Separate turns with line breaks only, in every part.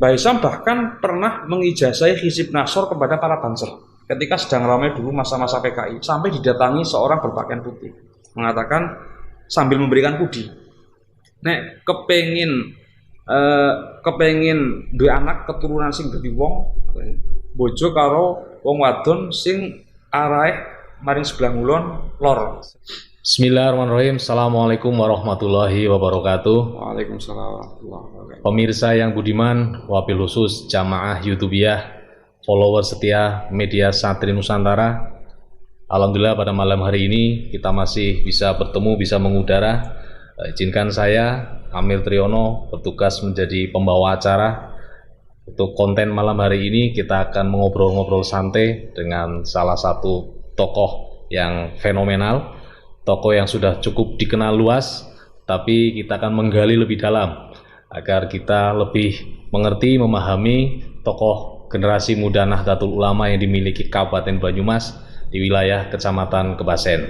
Mbah Isam bahkan pernah mengijazai Hizib Nasor kepada para banser ketika sedang ramai dulu masa-masa PKI, sampai didatangi seorang berpakaian putih mengatakan sambil memberikan kudi, nek kepengin duwe anak keturunan sing dadi wong, bojo karo wong wadon sing arahe maring sebelah ngulon lor.
Bismillahirrahmanirrahim. Assalamualaikum warahmatullahi wabarakatuh.
Waalaikumsalam warahmatullahi wabarakatuh.
Pemirsa yang budiman, wabil khusus jamaah YouTubiah, follower setia media Santri Nusantara. Alhamdulillah pada malam hari ini kita masih bisa bertemu, bisa mengudara. Izinkan saya, Amir Triyono, bertugas menjadi pembawa acara. Untuk konten malam hari ini kita akan mengobrol-ngobrol santai dengan salah satu tokoh yang fenomenal, tokoh yang sudah cukup dikenal luas, tapi kita akan menggali lebih dalam agar kita lebih mengerti, memahami tokoh generasi muda Nahdlatul Ulama yang dimiliki Kabupaten Banyumas di wilayah Kecamatan Kebasen.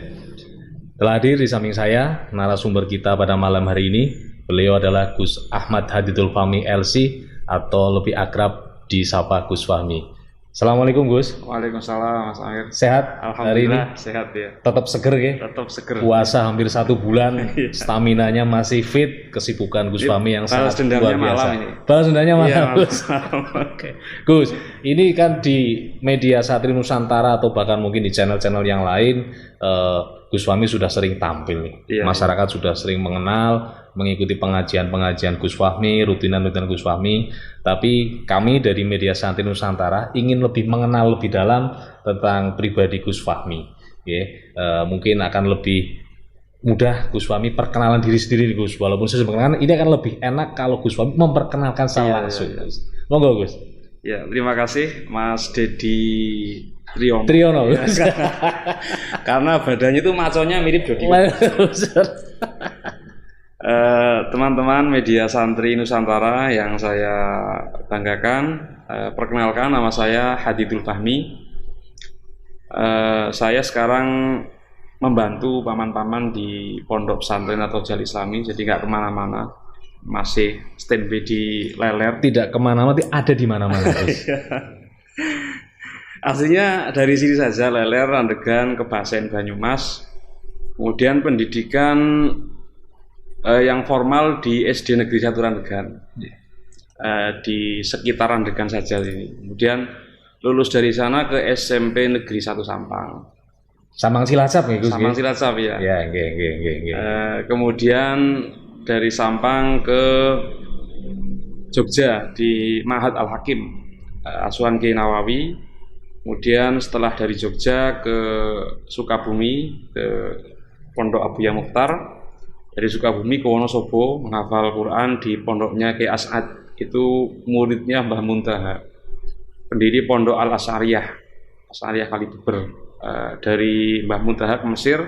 Telah hadir di samping saya narasumber kita pada malam hari ini. Beliau adalah Gus Ahmad Hadithul Fahmi LC atau lebih akrab disapa Gus Fahmi. Assalamualaikum Gus.
Waalaikumsalam Mas Amir.
Sehat?
Alhamdulillah
hari ini?
Sehat ya.
Tetap seger ya?
Tetap seger.
Puasa hampir 1 bulan, staminanya masih fit, kesibukan Gus Fahmi yang sangat luar biasa. Balas dendamnya malam. Iya, Gus. Oke. Gus, ini kan di media Santri Nusantara atau bahkan mungkin di channel-channel yang lain, Gus Fahmi sudah sering tampil nih. Iya, masyarakat sudah sering mengenal, mengikuti pengajian-pengajian Gus Fahmi, rutinan-rutinan Gus Fahmi. Tapi kami dari media Santri Nusantara ingin lebih mengenal lebih dalam tentang pribadi Gus Fahmi. Mungkin akan lebih mudah Gus Fahmi perkenalan diri sendiri Gus. Walaupun saya sebenarnya ini akan lebih enak kalau Gus Fahmi memperkenalkan saya langsung. Iya. Monggo Gus.
Ya, terima kasih Mas Dedi
Triyono.
Ya, karena badannya itu maconya mirip Dodi. Teman-teman media Santri Nusantara yang saya banggakan, perkenalkan nama saya Hadithul Fahmi. Saya sekarang membantu paman-paman di pondok pesantren atau Jal Islami, jadi nggak kemana-mana, masih standby di Leler.
Tidak kemana-mana, ada di mana-mana.
Aslinya dari sini saja, Leler, Randegan, Kebasen, Banyumas. Kemudian pendidikan yang formal di SD Negeri 1 Randegan, di sekitar Randegan saja ini. Kemudian lulus dari sana ke SMP Negeri 1 Sampang.
Sampang Cilacap ya Gus?
Sampang Cilacap ya.
Ya,
kemudian dari Sampang ke Jogja di Ma'had Al-Hakim, asuhan Kiai Nawawi. Kemudian setelah dari Jogja ke Sukabumi, ke Pondok Abuya Mukhtar. Dari Sukabumi ke Wonosobo menghafal Quran di pondoknya Kiai As'ad, itu muridnya Mbah Muntaha, pendiri Pondok Al-Asy'ariyah Kalibeber. Dari Mbah Muntaha ke Mesir,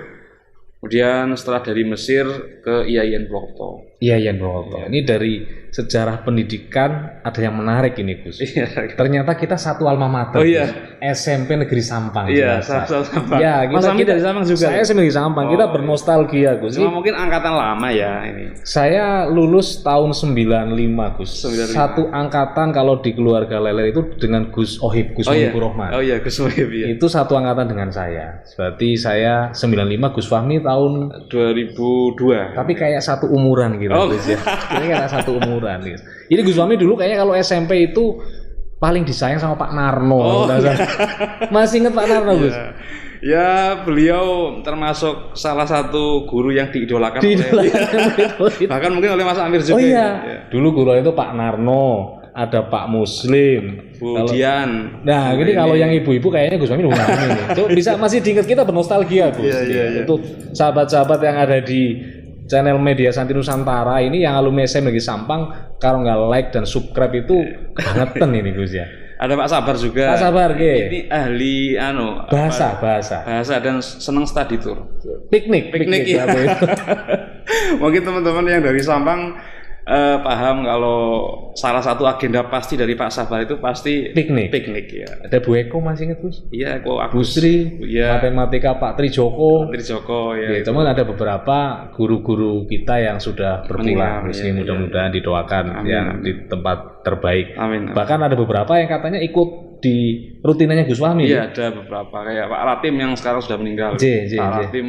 kemudian setelah dari Mesir ke IAIN Purwokerto.
IAIN Purwokerto. Ini dari sejarah pendidikan ada yang menarik ini Gus. Ternyata kita satu alma mater. SMP Negeri Sampang.
Iya, Sampang.
Ya, kita
dari Sampang juga.
Saya SMP Negeri Sampang. Kita bernostalgia Gus.
Cuma mungkin angkatan lama ya ini.
Saya lulus tahun 95 Gus. 95. Satu angkatan kalau di keluarga Leler itu dengan Gus Ohib, Gus Muhibur Rahman.
Oh iya, Gus Ohib ya.
Itu satu angkatan dengan saya. Berarti saya 95, Gus Fahmi tahun
2002.
Tapi kayak satu umuran gitu Gus ya. Ini kayak satu umuran Gus. Ini Gus Fahmi dulu kayaknya kalau SMP itu paling disayang sama Pak Narno. Masih ingat Pak Narno Gus?
Ya, beliau termasuk salah satu guru yang diidolakan bahkan mungkin oleh Mas Amir juga.
Oh iya. Dulu guru itu Pak Narno, ada Pak Muslim,
Bu Dian.
Nah, ini kalau yang ibu-ibu kayaknya Gus Fahmi udah ini. Itu bisa masih diingat, kita bernostalgia Gus.
Iya.
Untuk sahabat-sahabat yang ada di channel media Santri Nusantara ini yang alumni SM Negeri Sampang, kalau nggak like dan subscribe itu kebangetan ini Gus ya.
Ada Pak Sabar juga.
Pak Sabar
ini ahli bahasa dan senang study tour.
Piknik ya.
Mungkin teman-teman yang dari Sampang Paham kalau salah satu agenda pasti dari Pak Sabar itu pasti
Piknik.
ya.
Ada Bu Eko masih ingat Gus?
Iya, kok
Bu Sri,
ya.
matematika Pak Trijoko.
Trijoko ya.
Ya, cuman ada beberapa guru-guru kita yang sudah berpulang.
Meninggal,
Ini mudah-mudahan didoakan
Amin,
yang
amin.
di tempat terbaik.
Amin.
Bahkan ada beberapa yang katanya ikut di rutinannya Gus Fahmi.
Iya, ada beberapa kayak Pak Latim yang sekarang sudah meninggal. Pak Latim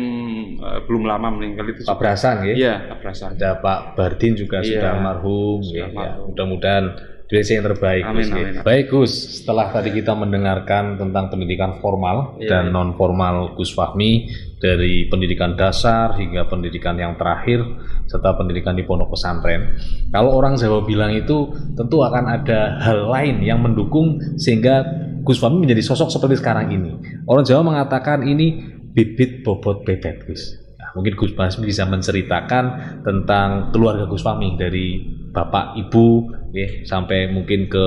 belum lama meninggal itu.
Pak Brasan ya.
Iya, Pak Brasan.
Ada Pak Bardin juga sudah almarhum. Ya, mudah-mudahan diri yang terbaik.
Amin,
Gus,
amin.
Baik Gus, setelah tadi kita mendengarkan tentang pendidikan formal dan non formal Gus Fahmi, dari pendidikan dasar hingga pendidikan yang terakhir serta pendidikan di pondok pesantren. Kalau orang Jawa bilang itu tentu akan ada hal lain yang mendukung sehingga Gus Fahmi menjadi sosok seperti sekarang ini. Orang Jawa mengatakan ini bibit bobot bebek, Gus. Nah, mungkin Gus Fahmi bisa menceritakan tentang keluarga Gus Fahmi dari bapak, ibu, ya, sampai mungkin ke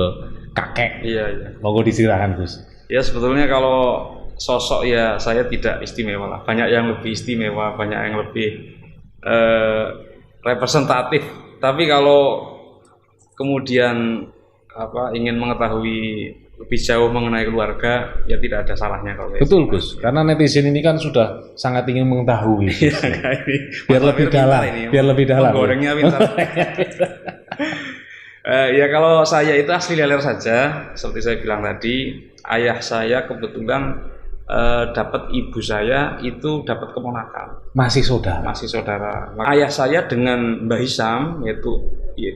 kakek.
Iya.
Monggo diceritakan, Gus.
Ya, sebetulnya kalau sosok ya saya tidak istimewa lah. Banyak yang lebih istimewa, banyak yang lebih representatif. Tapi kalau kemudian ingin mengetahui lebih jauh mengenai keluarga, ya tidak ada salahnya kalau
betul Gus, karena netizen ini kan sudah sangat ingin mengetahui. Biar lebih dalam, biar lebih dalam.
Gorengnya pintar. Ya kalau saya itu asli Leler saja, seperti saya bilang tadi, ayah saya kebetulan dapat ibu saya itu dapat keponakan. Masih saudara. Ayah saya dengan Mbah Hisam, yaitu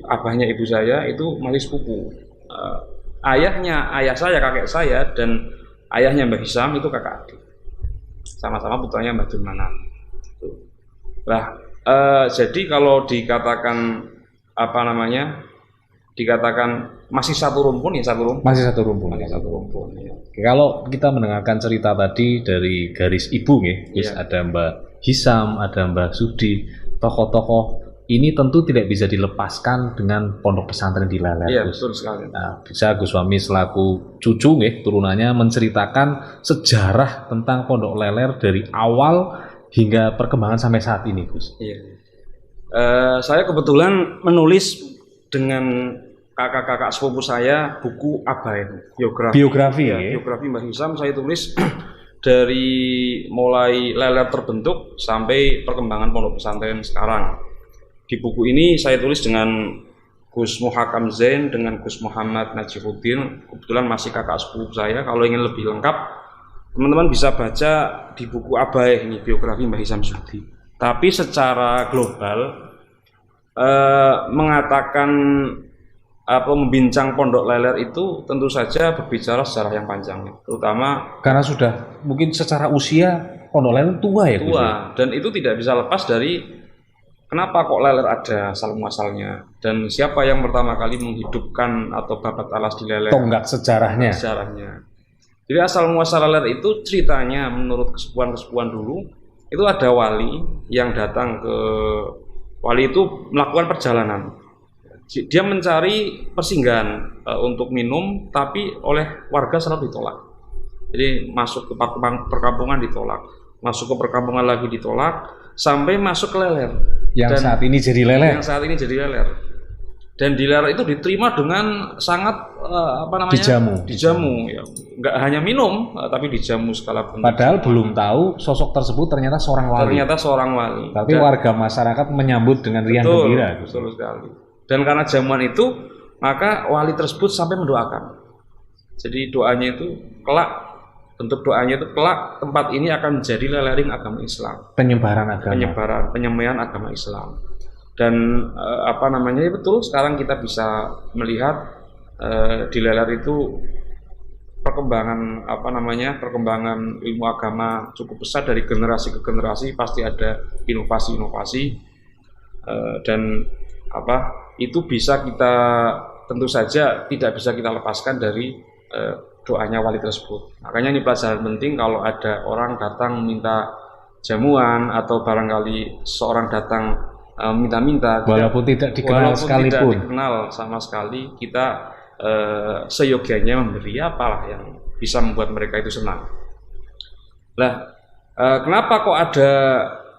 abahnya ibu saya itu masih sepupu. Ayah saya, kakek saya, dan ayahnya Mbah Hisam itu kakak adik. Sama-sama putranya Mbah Durmanan. Nah, jadi kalau dikatakan dikatakan masih satu rumpun ya satu rumpun.
Masih satu rumpun.
Ya.
Kalau kita mendengarkan cerita tadi dari garis ibu ya, ada Mbah Hisam, ada Mbah Sudi, tokoh-tokoh ini tentu tidak bisa dilepaskan dengan pondok pesantren di Leler.
Iya, betul sekali.
Nah, bisa Gus Fahmi selaku cucu turunannya menceritakan sejarah tentang pondok Leler dari awal hingga perkembangan sampai saat ini, Gus.
Iya. Saya kebetulan menulis dengan kakak-kakak sepupu saya buku biografi Mbah Hisam. Saya tulis dari mulai Leler terbentuk sampai perkembangan pondok pesantren sekarang. Di buku ini saya tulis dengan Gus Muhakam Zain, dengan Gus Muhammad Najifuddin. Kebetulan masih kakak sepupu saya. Kalau ingin lebih lengkap, teman-teman bisa baca di buku Abai ini, biografi Mbah Hisam Sudi. Tapi secara global mengatakan membincang pondok Leler itu tentu saja berbicara sejarah yang panjang, terutama
karena sudah mungkin secara usia pondok Leler tua ya,
tua, dan itu tidak bisa lepas dari kenapa kok Leler ada asal muasalnya dan siapa yang pertama kali menghidupkan atau babat alas di Leler,
tonggak sejarahnya.
Jadi asal muasal Leler itu ceritanya menurut kesepuan-kesepuan dulu itu ada wali yang datang ke wali itu melakukan perjalanan. Dia mencari persinggahan untuk minum, tapi oleh warga selalu ditolak. Jadi masuk ke perkampungan ditolak, masuk ke perkampungan lagi ditolak, sampai masuk ke Leler.
Yang saat ini jadi Leler. Dan di Leler itu diterima dengan sangat dijamu. Ya, nggak hanya minum, tapi dijamu skala penuh. Padahal belum tahu sosok tersebut ternyata seorang wali. Tapi warga masyarakat menyambut dengan riang gembira.
Betul sekali. Dan karena jamuan itu, maka wali tersebut sampai mendoakan. Jadi doanya itu kelak, bentuk doanya itu kelak tempat ini akan menjadi lelering agama Islam. Penyembelihan agama Islam. Dan betul sekarang kita bisa melihat di Leler itu perkembangan ilmu agama cukup besar dari generasi ke generasi, pasti ada inovasi-inovasi dan itu bisa kita tentu saja tidak bisa kita lepaskan dari doanya wali tersebut. Makanya ini pelajaran penting kalau ada orang datang minta jamuan atau barangkali seorang datang minta-minta,
walaupun tidak dikenal
sama sekali, kita seyogianya memberi apalah yang bisa membuat mereka itu senang. Kenapa kok ada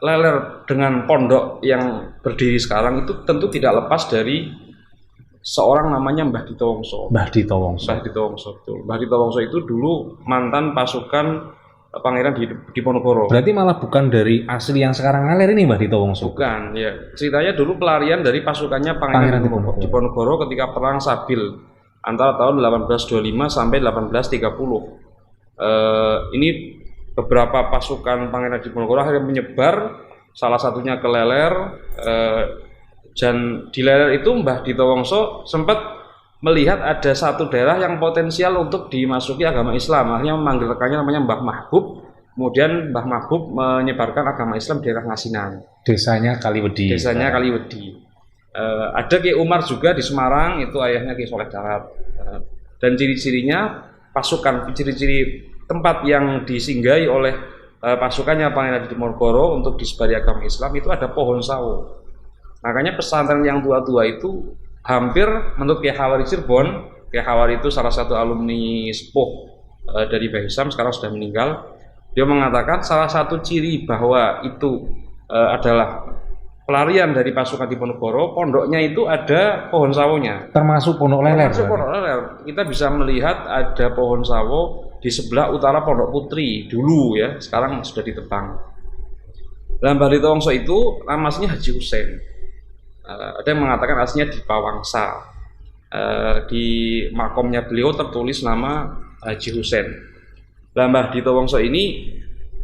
Leler dengan pondok yang berdiri sekarang itu tentu tidak lepas dari seorang namanya Mbah Dito Wongso.
Mbah Dito Wongso.
Mbah Dito Wongso, betul. Mbah Dito Wongso itu dulu mantan pasukan Pangeran Diponegoro.
Berarti malah bukan dari asli yang sekarang ngalir ini Mbah Dito Wongso?
Bukan, ya. Ceritanya dulu pelarian dari pasukannya Pangeran Diponegoro ketika Perang Sabil antara tahun 1825 sampai 1830. Ini beberapa pasukan Pangeran Diponegoro akhirnya menyebar, salah satunya ke Leler, dan di Leler itu Mbah Dito Wongso sempat melihat ada satu daerah yang potensial untuk dimasuki agama Islam. Akhirnya memanggil rekannya namanya Mbah Mahbub. Kemudian Mbah Mahbub menyebarkan agama Islam di daerah Ngasinan.
Desanya Kaliwedi.
Desanya Kaliwedi. Ada Ki Umar juga di Semarang, itu ayahnya Ki Soleh Darat. Dan ciri-cirinya pasukan, ciri-ciri tempat yang disinggahi oleh pasukannya Pangeran Diponegoro untuk disebari agama Islam itu ada pohon sawo. Makanya pesantren yang tua-tua itu hampir menurut Kiai Hawari Cirebon. Kiai Hawari itu salah satu alumni sepuh dari Mbah Hisam, sekarang sudah meninggal. Dia mengatakan salah satu ciri bahwa itu adalah pelarian dari pasukan Diponegoro, pondoknya itu ada pohon sawonya.
Termasuk Pondok Leler.
Termasuk Pondok Leler. Kita bisa melihat ada pohon sawo di sebelah utara Pondok Putri dulu ya, sekarang sudah ditebang. Dalam Mbah Dito Wongso itu nama aslinya Haji Husein. Ada yang mengatakan aslinya di Pawangsa. Di makomnya beliau tertulis nama Haji Husein. Mbah Dito Wongso ini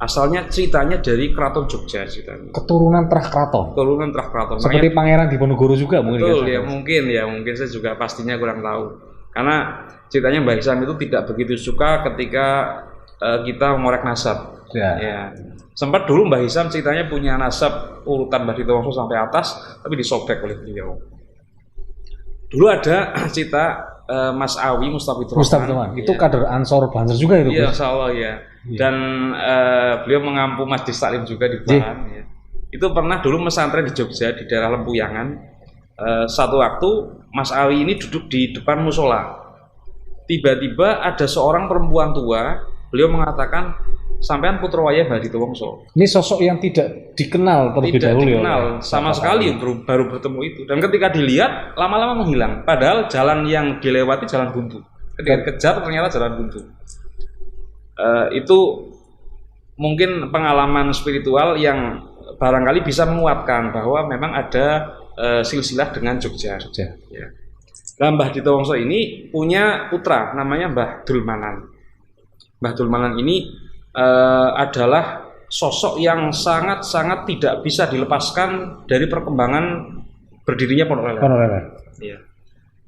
asalnya ceritanya dari Keraton Jogja ceritanya.
Keturunan Trah Kraton.
Keturunan Trah Kraton.
Seperti Pangeran Diponegoro juga mungkin.
Betul ya, mungkin saya juga pastinya kurang tahu. Karena ceritanya Mbah Hisam itu tidak begitu suka ketika kita mengorek nasab. Ya. Sempat dulu Mbah Hisam ceritanya punya nasab urutan Mbah Dito Wongso sampai atas, tapi disobek oleh beliau. Dulu ada cerita Mas Awi Mustafidurrahman.
Itu kader Ansor Banser juga itu.
Iya, insyaallah ya. Dan beliau mengampu Mas Salim juga di Bahan. Ya. Itu pernah dulu pesantren di Jogja di daerah Lempuyangan. Satu waktu Mas Awi ini duduk di depan musola. Tiba-tiba ada seorang perempuan tua. Beliau mengatakan, sampean putra wayah Mbah Dito Wongso.
Ini sosok yang tidak dikenal terlebih dahulu.
Tidak dikenal sama sekali, baru bertemu itu. Dan ketika dilihat, lama-lama menghilang. Padahal jalan yang dilewati jalan buntu. Ketika dikejar ternyata jalan buntu. Itu mungkin pengalaman spiritual yang barangkali bisa menguatkan bahwa memang ada silsilah dengan Jogja. Ya. Nah, Mbah Dito Wongso ini punya putra namanya Mbah Dulmanan. Mbah Dulmanan ini adalah sosok yang sangat-sangat tidak bisa dilepaskan dari perkembangan berdirinya Pondok Leler. Iya.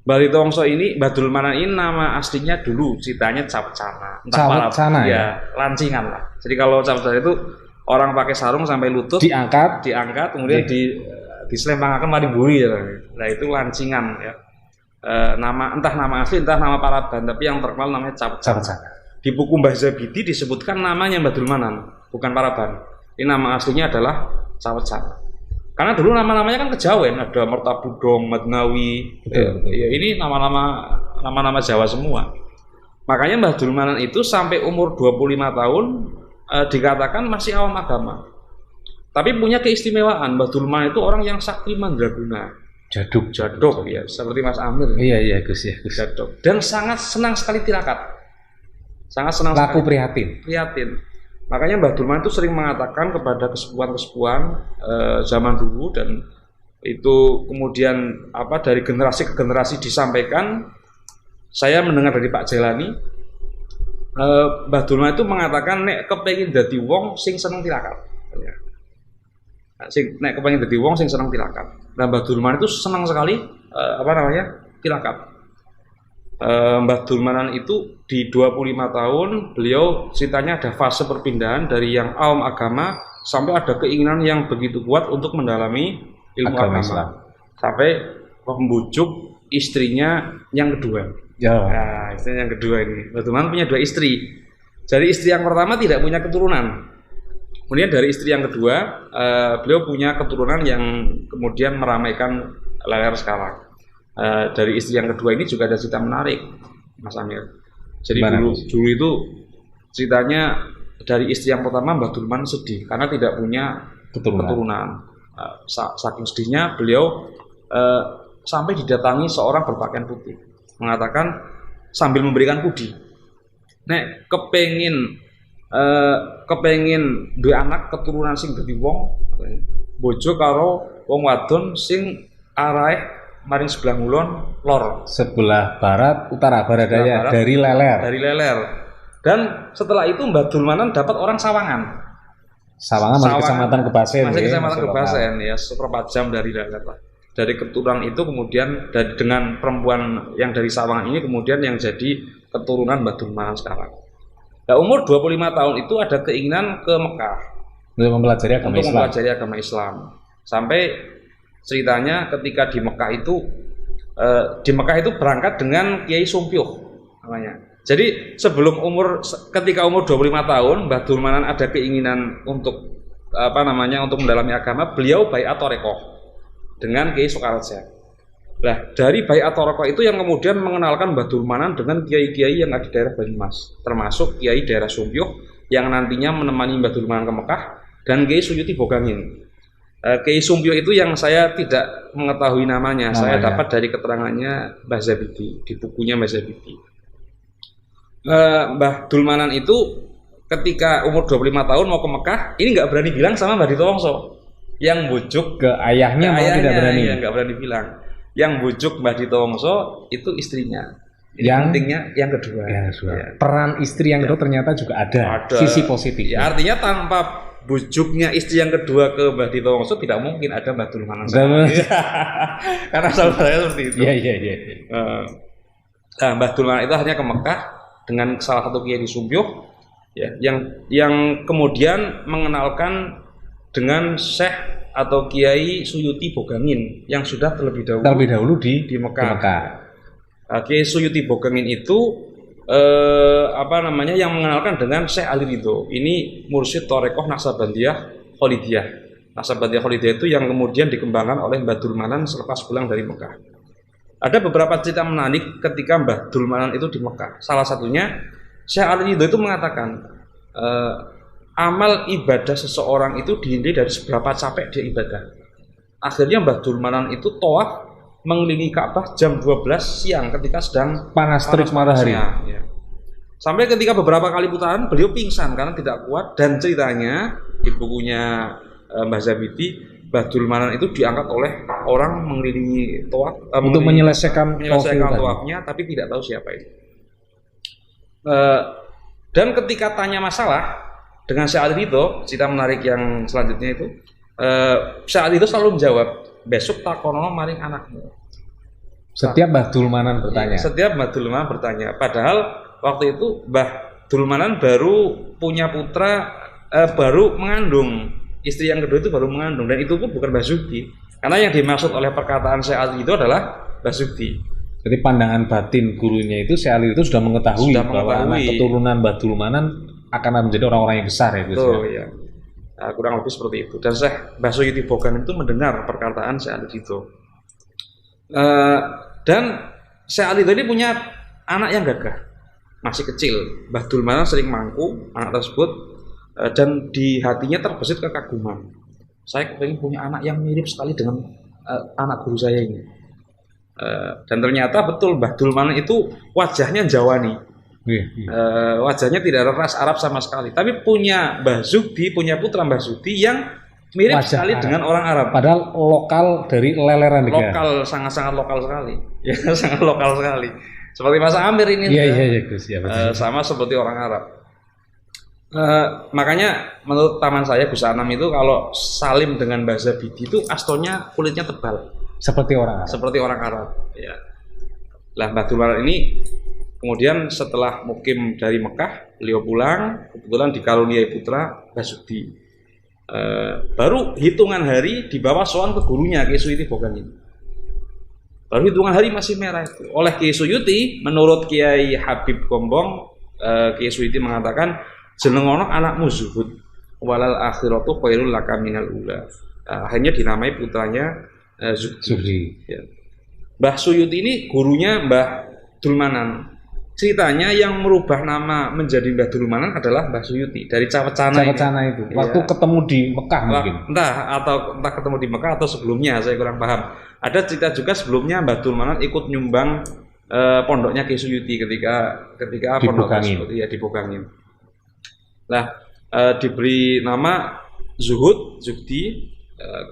Mbah Dito Wongso ini, Mbah Dulmanan ini nama aslinya dulu ceritanya Cawecana.
Cawecana ya,
lancingan lah. Jadi kalau Cawecana itu orang pakai sarung sampai lutut, diangkat kemudian diselempangkan mari buri ya. Nah itu lancingan ya. Entah nama asli entah nama paraban, tapi yang terkenal namanya Cawecana. Di buku Mbah Zabidi disebutkan namanya Mbah Dulmanan, bukan paraban. Ini nama aslinya adalah Cawecana. Karena dulu nama-namanya kan kejawen, ada Mertabudong, Madnawi. Betul. Ya, ini nama-nama Jawa semua. Makanya Mbah Dulmanan itu sampai umur 25 tahun dikatakan masih awam agama. Tapi punya keistimewaan, Mbah Dulmanan itu orang yang sakti mandraguna. Jaduk ya, seperti Mas Amir.
Iya Gus ya.
Jaduk. Dan sangat senang sekali tirakat. Sangat senang
laku
sekali. Prihatin. Makanya Mbah Dulmanan itu sering mengatakan kepada kesepuan-kesepuan zaman dulu, dan itu kemudian dari generasi ke generasi disampaikan. Saya mendengar dari Pak Jelani, Mbah Dulmanan itu mengatakan nek kepengin dadi wong sing seneng tirakat. Nek kepengin dadi wong sing seneng tirakat. Nah, Mbah Dulmanan itu senang sekali tirakat. Mbah Dulmanan itu di 25 tahun beliau ceritanya ada fase perpindahan dari yang awam agama sampai ada keinginan yang begitu kuat untuk mendalami ilmu agama. Sampai membujuk istrinya yang kedua.
Ya.
Nah, istrinya yang kedua ini. Mbah Dulmanan punya 2 istri. Jadi istri yang pertama tidak punya keturunan. Kemudian dari istri yang kedua beliau punya keturunan yang kemudian meramaikan Leler sekarang. Dari istri yang kedua ini juga ada cerita menarik, Mas Amir. Jadi dulu itu ceritanya dari istri yang pertama Mbah Dulmanan sedih karena tidak punya keturunan. Saking sedihnya beliau sampai didatangi seorang berpakaian putih, mengatakan sambil memberikan kudi, nek kepengin duwe anak keturunan sing dadi wong, bojo karo wong wadon sing arahe maring sebelah ngulon lor,
sebelah barat, utara, barat daya,
barat,
dari Leler.
Dan setelah itu Mbah Dulmanan dapat orang Sawangan
masih kecamatan Kebasen.
Masih kecamatan Kebasen ya, seperempat jam dari Leler lah. Dari keturunan itu kemudian dengan perempuan yang dari Sawangan ini kemudian yang jadi keturunan Mbah Dulmanan sekarang. Nah, umur 25 tahun itu ada keinginan ke Mekah
untuk mempelajari
agama Islam. Sampai ceritanya ketika di Mekah itu berangkat dengan Kiai Sumpyuh namanya. Jadi ketika umur 25 tahun Mbah Dulmanan ada keinginan untuk untuk mendalami agama, beliau baiat thariqah dengan Kiai Sukareja. Nah, dari baiat thariqah itu yang kemudian mengenalkan Mbah Dulmanan dengan kiai-kiai yang ada di daerah Banyumas, termasuk Kiai daerah Sumpyuh yang nantinya menemani Mbah Dulmanan ke Mekah, dan Kiai Suyuti Bogangin. Kiai Sumpyuh itu yang saya tidak mengetahui namanya. Saya dapat dari keterangannya Mbah Zabidi, di bukunya Mbah Zabidi. Mbah Dulmanan itu ketika umur 25 tahun mau ke Mekah, ini nggak berani bilang sama Mbah Dito Wongso. Yang bujuk
ke ayahnya tidak berani.
Iya, nggak berani bilang. Yang bujuk Mbah Dito Wongso itu istrinya. Ini pentingnya yang kedua.
Ya. Peran istri yang kedua ternyata juga ada sisi positif.
Ya, artinya tanpa bujuknya istri yang kedua ke Mbah Dito Wongso tidak mungkin ada Mbah Dulmanan. Karena saudaranya seperti itu.
Iya.
Nah, Mbah Dulmanan itu akhirnya ke Mekah dengan salah satu kiai di Sumpyuh, ya, yang kemudian mengenalkan dengan Syekh atau Kiai Suyuti Bogangin yang sudah terlebih dahulu di Mekah. Kiai Suyuti Bogangin itu yang mengenalkan dengan Syekh Ali Ridho. Ini mursyid thariqah Naksabandiyah Khalidiyah. Naksabandiyah Khalidiyah itu yang kemudian dikembangkan oleh Mbah Dulmanan selepas pulang dari Mekah. Ada beberapa cerita menarik ketika Mbah Dulmanan itu di Mekah. Salah satunya Syekh Ali Ridho itu mengatakan amal ibadah seseorang itu dinilai dari seberapa capek dia ibadah. Akhirnya Mbah Dulmanan itu tawaf mengelilingi Ka'bah jam 12 siang ketika sedang
panas terik matahari.
Ya. Sampai ketika beberapa kali putaran beliau pingsan karena tidak kuat, dan ceritanya di bukunya Mbah Zabidi, Mbah Dulmanan itu diangkat oleh orang mengelilingi tawaf
untuk menyelesaikan
tawafnya, tapi tidak tahu siapa itu. Dan ketika tanya masalah dengan Syekh Ali Ridho, cerita menarik yang selanjutnya itu, Syekh Ali Ridho selalu menjawab, besok takonono maring anakmu.
Setiap Mbah Dulmanan bertanya.
Setiap Mbah Dulmanan bertanya. Padahal waktu itu Mbah Dulmanan baru punya putra, baru mengandung. Istri yang kedua itu baru mengandung, dan itu pun bukan Mbah Sugdi. Karena yang dimaksud oleh perkataan Syekh Ali itu adalah Mbah Sugdi.
Jadi pandangan batin gurunya itu Syekh Ali itu sudah mengetahui bahwa anak keturunan Mbah Dulmanan akan menjadi orang-orang yang besar ya Gus.
Ya. Nah, kurang lebih seperti itu. Dan Syekh Mbah Suyuti Bogangin itu mendengar perkataan Syekh Ali itu. Dan Syekh Ali ini punya anak yang gagah, masih kecil. Mbah Dulmanan sering mangku anak tersebut, dan di hatinya terbesit kekaguman. Saya ingin punya anak yang mirip sekali dengan anak guru saya ini. Dan ternyata betul Mbah Dulmanan itu wajahnya Jawani. Wajahnya tidak ada ras Arab sama sekali. Tapi punya Mbah Sugdi, punya putra Mbah Sugdi yang mirip wajah sekali Arab dengan orang Arab.
Padahal lokal dari Leleran.
Lokal, sangat-sangat lokal sekali. Ya, sangat lokal sekali. Seperti Mas Amir ini.
Iya, Gus. Ya,
sama seperti orang Arab. Makanya menurut taman saya Gus Anam itu kalau salim dengan Mbah Zabidi itu astonnya kulitnya tebal.
Seperti orang Arab.
Seperti orang Arab. Ya. Lah Mbah Dulmanan ini kemudian setelah mukim dari Mekah, beliau pulang, kebetulan dikaruniai putra Mbah Sugdi. Baru hitungan hari dibawa sowan ke gurunya Kiai Suyuti Bogangin. Baru hitungan hari masih merah itu. Oleh Kiai Suyuti, menurut Kiai Habib Gombong, Kiai Suyuti mengatakan jenengono anakmu zuhud walal akhiratu khairul laka minal ula. Akhirnya dinamai putranya Zuhdi. Ya. Mbah Suyuti ini gurunya Mbah Dulmanan. ceritanya yang merubah nama menjadi Mbah Dulmanan adalah Mbah Suyuti dari Cawecana.
Cawecana itu. Waktu ketemu di Mekah mungkin.
Entah ketemu di Mekah atau sebelumnya, saya kurang paham. Ada cerita juga sebelumnya Mbah Dulmanan ikut nyumbang pondoknya Ki Suyuti ketika pondok tersebut dibogangin. Nah, diberi nama Zuhdi,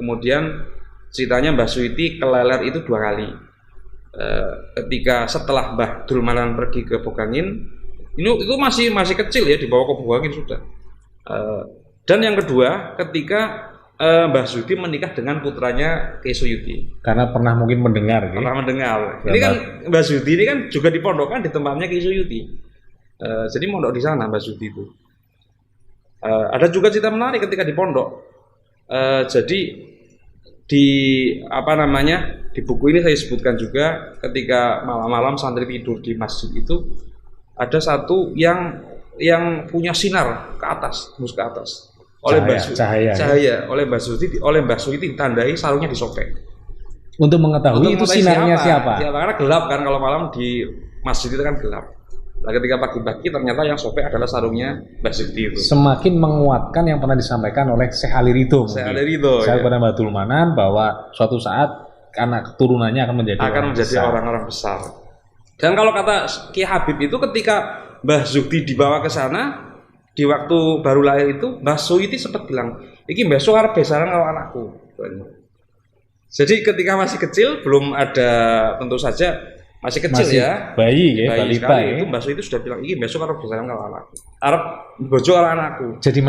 kemudian ceritanya Mbah Suyuti keleler itu 2 kali. Ketika setelah Mbah Dulmanan pergi ke Bogangin, itu masih kecil ya, dibawa ke Bogangin sudah. Dan yang kedua, ketika Mbah Zuhdi menikah dengan putranya Ki Suyuti.
Karena pernah mungkin mendengar.
Pernah mendengar. Ini kan Mbah Zuhdi ini kan juga dipondokkan di tempatnya Ki Suyuti. Jadi mondok di sana Mbah Zuhdi itu. Ada juga cerita menarik ketika di pondok. Jadi di buku ini saya sebutkan juga ketika malam-malam santri tidur di masjid itu ada satu yang punya sinar ke atas, tembus ke atas. Oleh cahaya oleh Mbah Suyuti ditandai sarungnya disobek.
Untuk mengetahui itu sinarnya siapa?
Ya, karena gelap kan, kalau malam di masjid itu kan gelap. Nah, ketika pagi-pagi ternyata yang sobek adalah sarungnya Mbah Suyuti itu.
Semakin menguatkan yang pernah disampaikan oleh Syekh Ali Ridho. Kepada Mbah Dulmanan bahwa suatu saat anak keturunannya akan menjadi
orang-orang besar. Dan kalau kata Ki Habib itu ketika Mbah Zuhdi dibawa ke sana di waktu baru lahir itu, Mbah Suyuti sempat bilang, "Iki besok arep besaran kalau anakku." Jadi ketika masih kecil, belum ada, tentu saja masih kecil ya,
bayi balita ya.
Itu Mbah Suyuti sudah bilang, "Iki besok arep besaran kalau anakku. Arep bojo karo anakku." Jadi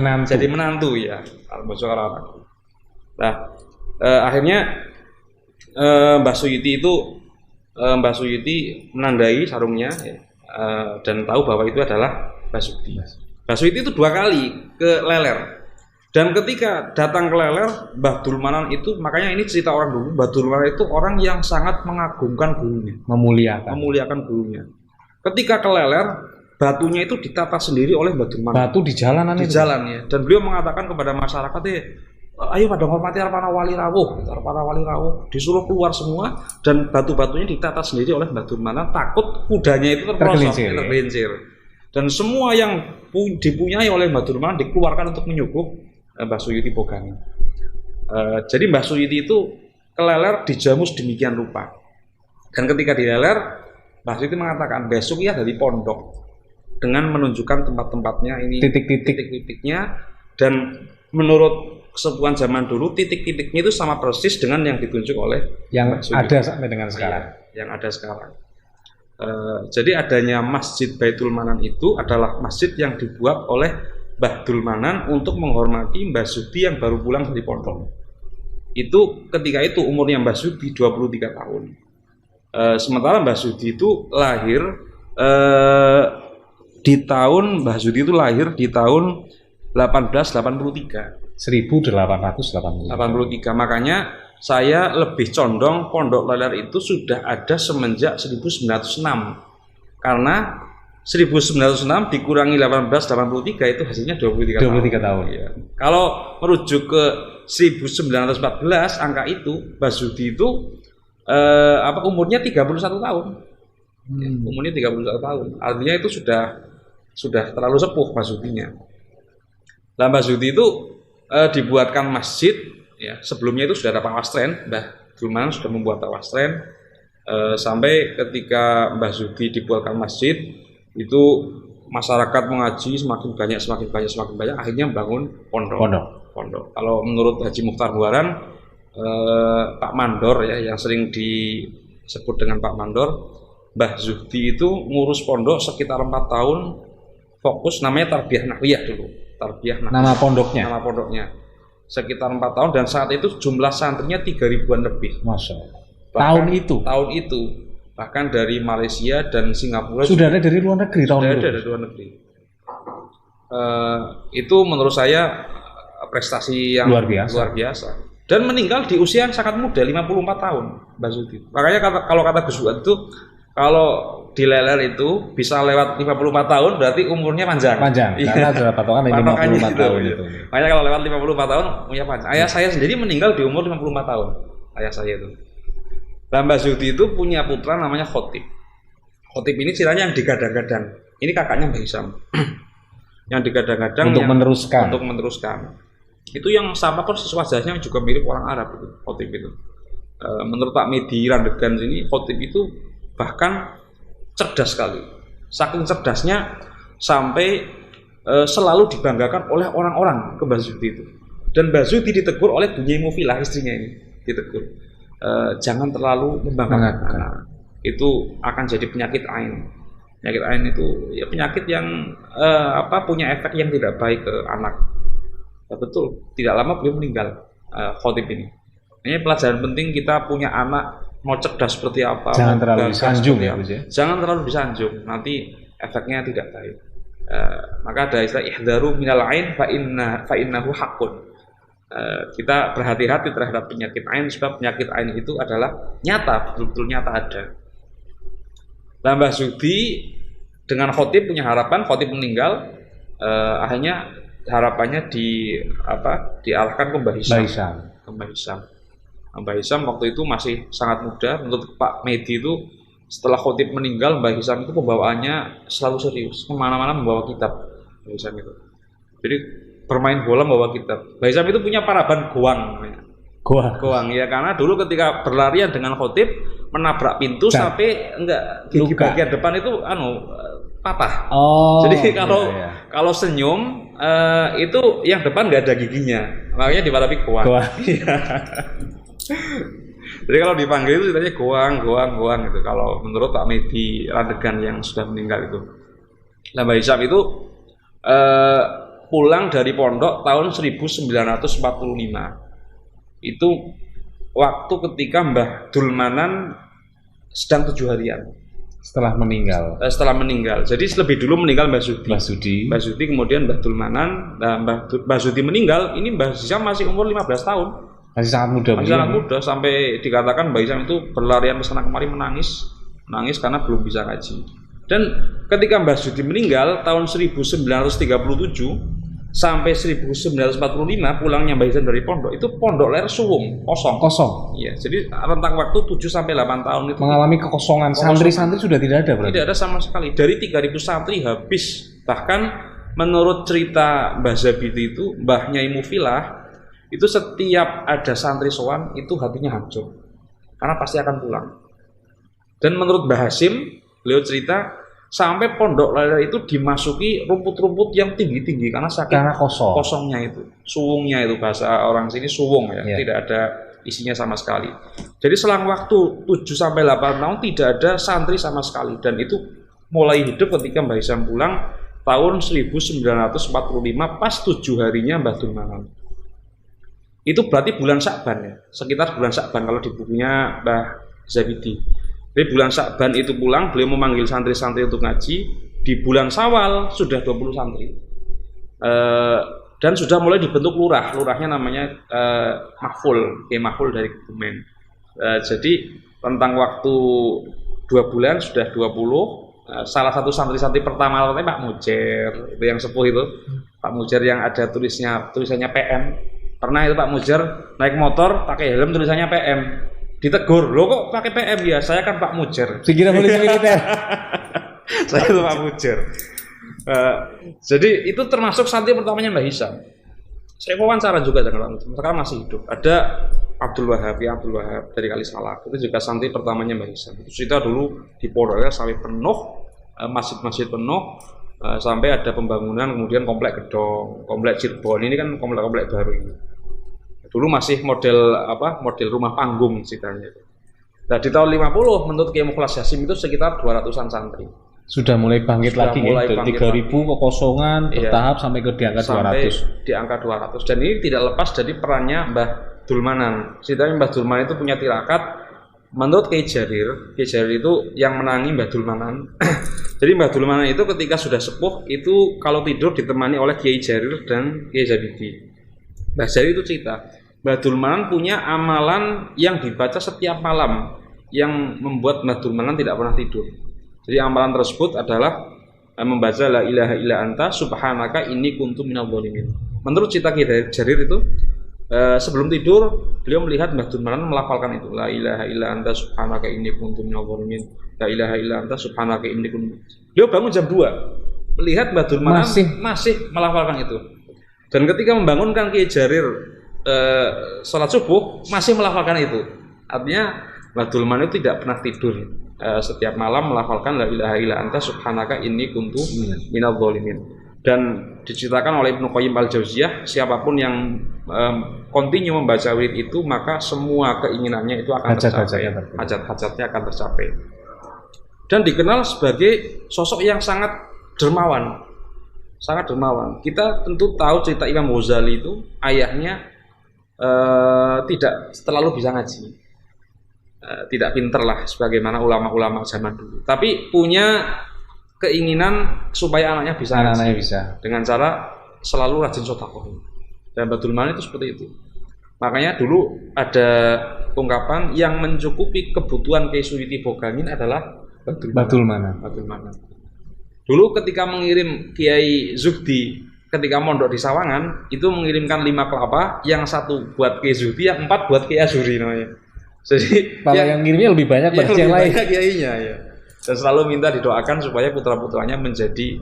menantu ya, arep bojo karo anakku. Nah, akhirnya Mbah Mbah Suyuti menandai sarungnya dan tahu bahwa itu adalah Mbah Zuhdi. Mbah Suyuti itu 2 kali ke Leler, dan ketika datang ke Leler, Mbah Dulmanan itu, makanya ini cerita orang dulu, Mbah Dulmanan itu orang yang sangat mengagungkan gurunya, memuliakan gurunya. Ketika ke Leler, batunya itu ditata sendiri oleh Mbah Dulmanan.
Batu di jalanan
ya, dan beliau mengatakan kepada masyarakat, ayo pada hormati para wali rawuh, disuruh keluar semua, dan batu-batunya ditata sendiri oleh Mbah Dulmanan, takut kudanya itu tergelincir. Dan semua yang dipunyai oleh Mbah Dulmanan dikeluarkan untuk menyuguh Mbah Suyuti Bogangin. Jadi Mbah Suyuti itu keleler dijamu sedemikian rupa. Dan ketika dileler, Mbah Suyuti mengatakan besok ya dari pondok dengan menunjukkan tempat-tempatnya ini, titik-titiknya, dan menurut kesepuhan zaman dulu titik-titiknya itu sama persis dengan yang ditunjuk oleh
yang ada sampai dengan sekarang.
Yang ada sekarang. Jadi adanya Masjid Baitul Manan itu adalah masjid yang dibuat oleh Mbah Dulmanan untuk menghormati Mbah Zuhdi yang baru pulang dari pondok. Itu ketika itu umurnya Mbah Zuhdi 23 tahun. Sementara Mbah Zuhdi itu lahir di tahun 1883. 1883. Makanya saya lebih condong Pondok Leler itu sudah ada semenjak 1906. Karena 1906 dikurangi 1883 itu hasilnya 23 tahun. Ya. Kalau merujuk ke 1914 angka itu, Mbah Zuhdi itu umurnya 31 tahun. Umurnya 31 tahun. Artinya itu sudah terlalu sepuh Mbah Zuhdinya. Lah Mbah Zuhdi itu dibuatkan masjid ya, sebelumnya itu sudah ada pawastren. Mbah Dulmanan sudah membuat pawastren sampai ketika Mbah Zuhdi dibuatkan masjid itu masyarakat mengaji semakin banyak akhirnya membangun pondok. Kalau menurut Haji Mukhtar Buaran, Pak Mandor ya, yang sering disebut dengan Pak Mandor, Mbah Zuhdi itu ngurus pondok sekitar 4 tahun, fokus namanya Tarbiyah Nahwiyah dulu.
Nama
pondoknya sekitar 4 tahun, dan saat itu jumlah santrinya 3.000-an lebih.
Masya Allah. Tahun itu
bahkan dari Malaysia dan Singapura
sudah ada dari luar negeri.
Itu menurut saya prestasi yang luar biasa. Dan meninggal di usia yang sangat muda, 54 tahun Mbah Zuhdi. Makanya kalau kata Gus Buat itu, kalau di Leler itu bisa lewat 54 tahun berarti umurnya panjang.
Karena ada patokan 54 tahun itu.
Makanya kalau lewat 54 tahun umurnya panjang. Ayah saya sendiri meninggal di umur 54 tahun. Ayah saya itu. Mbah Zuhdi itu punya putra namanya Khotib. Khotib ini ciranya yang digadang-gadang. Ini kakaknya Mbah Hisam. Yang digadang-gadang
untuk
meneruskan. Itu yang sama persis wajahnya juga mirip orang Arab itu, khotib itu. Menurut Pak Medi Randegan sini, khotib itu bahkan cerdas sekali. Saking cerdasnya sampai selalu dibanggakan oleh orang-orang ke Mbah Zuhdi itu. Dan Mbah Zuhdi ditegur oleh Bunyai Mufilah, istrinya ini ditegur. Jangan terlalu membanggakan. Itu akan jadi penyakit ain. Penyakit ain itu ya penyakit yang punya efek yang tidak baik ke anak. Ya, betul, tidak lama beliau meninggal, khotib ini. Ini pelajaran penting, kita punya anak mau cerdas seperti apa.
Jangan terlalu disanjung ya,
jangan terlalu disanjung, nanti efeknya tidak baik. Maka ada istilah ihdaru minal ain fa innahu haqqun. Kita berhati-hati terhadap penyakit ain, sebab penyakit ain itu adalah nyata, betul-betul nyata ada. Mbah Zuhdi dengan khotib punya harapan, khotib meninggal, akhirnya harapannya diarahkan ke Mbah Hisam. Mbah Hisam waktu itu masih sangat muda. Menurut Pak Medi itu setelah khotib meninggal, Mbah Hisam itu pembawaannya selalu serius, kemana-mana membawa kitab. Mbah Hisam itu, jadi bermain bola membawa kitab. Mbah Hisam itu punya paraban goang ya, karena dulu ketika berlarian dengan khotib menabrak pintu sampai bagian depan itu patah. Jadi kalau senyum itu yang depan nggak ada giginya, makanya diparapi goang. Jadi kalau dipanggil itu ceritanya goang gitu. Kalau menurut Pak Medi Randegan yang sudah meninggal itu. Nah, Mbah Hisam itu pulang dari pondok tahun 1945. Itu waktu ketika Mbah Dulmanan sedang 7 harian
setelah meninggal. Jadi lebih dulu meninggal Mbah Zuhdi. Mbah Zuhdi kemudian Mbah Dulmanan. Nah, Mbah Zuhdi meninggal, ini Mbah Hisam masih umur 15 tahun. Masih sangat muda sampai dikatakan Mbah Hisam itu berlarian ke sana kemari menangis karena belum bisa ngaji. Dan ketika Mbah Zuhdi meninggal tahun 1937 sampai 1945 pulangnya Mbah Hisam dari pondok, itu pondok ler suwung, kosong. Iya, jadi rentang waktu 7 sampai 8 tahun itu mengalami kekosongan. Santri-santri sudah tidak ada berarti.
Tidak ada sama sekali. Dari 3.000 santri habis. Bahkan menurut cerita Mbah Zabidi itu, Mbah Nyai Mufilah, itu setiap ada santri sowan itu hatinya hancur. Karena pasti akan pulang. Dan menurut Mbah Hasim, beliau cerita sampai pondok ler itu dimasuki rumput-rumput yang tinggi-tinggi karena kosongnya itu, suwungnya itu, bahasa orang sini suwung ya, tidak ada isinya sama sekali. Jadi selang waktu 7 sampai 8 tahun tidak ada santri sama sekali, dan itu mulai hidup ketika Mbah Hisam pulang tahun 1945 pas 7 harinya Mbah Dulmanan. Itu berarti bulan Sya'ban ya, sekitar bulan Sya'ban kalau di bukunya Mbah Zabidi. Jadi bulan Sya'ban itu pulang, beliau memanggil santri-santri untuk ngaji. Di bulan Syawal sudah 20 santri. Dan sudah mulai dibentuk lurahnya namanya Mahful, Mahful dari Kebumen. Jadi rentang waktu 2 bulan sudah 20. Salah satu santri-santri pertama Pak Mujer, itu yang sepuh itu, Pak Mujer yang ada tulisannya PM. Pernah itu Pak Mujer naik motor pakai helm tulisannya PM. Ditegur, lo kok pakai PM? Ya, saya kan Pak Mujer.
Sekira polisi militer.
Saya itu Pak Mujer. Jadi itu termasuk santri pertamanya Mbah Hisam. Saya wawancara juga dengan Pak Mujer. Sekarang masih hidup. Ada Abdul Wahab dari Kalisalak. Itu juga santri pertamanya Mbah Hisam. Itu cerita dulu di pondoknya sampai penuh, masjid-masjid penuh, sampai ada pembangunan, kemudian komplek gedong, komplek Cirebon. Ini kan komplek-komplek baru ini. Dulu masih model rumah panggung ceritanya. Nah, di tahun 50 menurut Kiai Mukhlas Hasim itu sekitar 200-an santri.
Sudah mulai bangkit lagi ya, dari 3.000 kekosongan bertahap sampai ke di angka 200.
Di angka 200. Dan ini tidak lepas dari perannya Mbah Dulmanan. Ceritanya Mbah Dulmanan itu punya tirakat. Menurut Kiai Jarir itu yang menangi Mbah Dulmanan. Jadi Mbah Dulmanan itu ketika sudah sepuh itu kalau tidur ditemani oleh Kiai Jarir dan Kiai Zabidi. Mbah Jarir itu cerita, Mbah Dulmanan punya amalan yang dibaca setiap malam yang membuat Mbah Dulmanan tidak pernah tidur. Jadi amalan tersebut adalah membaca la ilaha illa anta subhanaka inni kuntu minadh dhalimin. Menurut cerita Kiai Jarir itu sebelum tidur beliau melihat Mbah Dulmanan melafalkan itu, la ilaha illa anta subhanaka inni kuntu minadh dhalimin, la ilaha illa anta subhanaka inni kuntu. Beliau bangun jam 2 melihat Mbah Dulmanan masih melafalkan itu, dan ketika membangunkan Kiai Jarir sholat subuh masih melafalkan itu. Artinya Mbah Dulmanan itu tidak pernah tidur, setiap malam melafalkan la ilaha illa anta subhanaka inni kuntu minadh dhalimin. Dan diceritakan oleh Ibnu Qayyim al-Jauziyah, siapapun yang kontinu membaca wirid itu, maka semua keinginannya itu akan tercapai, hajat-hajatnya akan tercapai. Dan dikenal sebagai sosok yang sangat dermawan, sangat dermawan. Kita tentu tahu cerita Imam Ghazali itu, ayahnya tidak terlalu bisa ngaji, tidak pinter lah sebagaimana ulama-ulama zaman dulu, tapi punya keinginan supaya anaknya bisa ngaji, dengan cara selalu rajin sedekah. Dan Mbah Dulmanan itu seperti itu. Makanya dulu ada ungkapan yang mencukupi kebutuhan Kiai Suyuti Bogangin adalah Mbah Dulmanan. Dulu ketika mengirim Kiai Zuhdi ketika mondok di Sawangan, itu mengirimkan 5 kelapa, yang 1 buat Kiai Zuhdi, yang 4 buat Kiai Azuri namanya. Jadi yang ngirimnya lebih banyak pada yang lain. Kiainya, ya. Dan selalu minta didoakan supaya putra-putranya menjadi